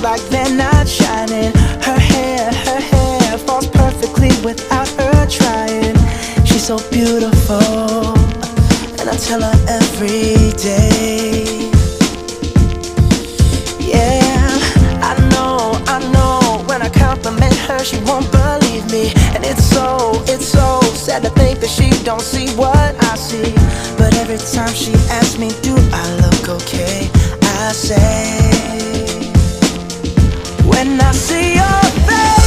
like they're not shining. Her hair falls perfectly without her trying. She's so beautiful, and I tell her every day. Yeah, I know, when I compliment her, she won't believe me. And it's so sad to think that she don't see what I see. But every time she asks me, do I look okay, I say, when I see your face,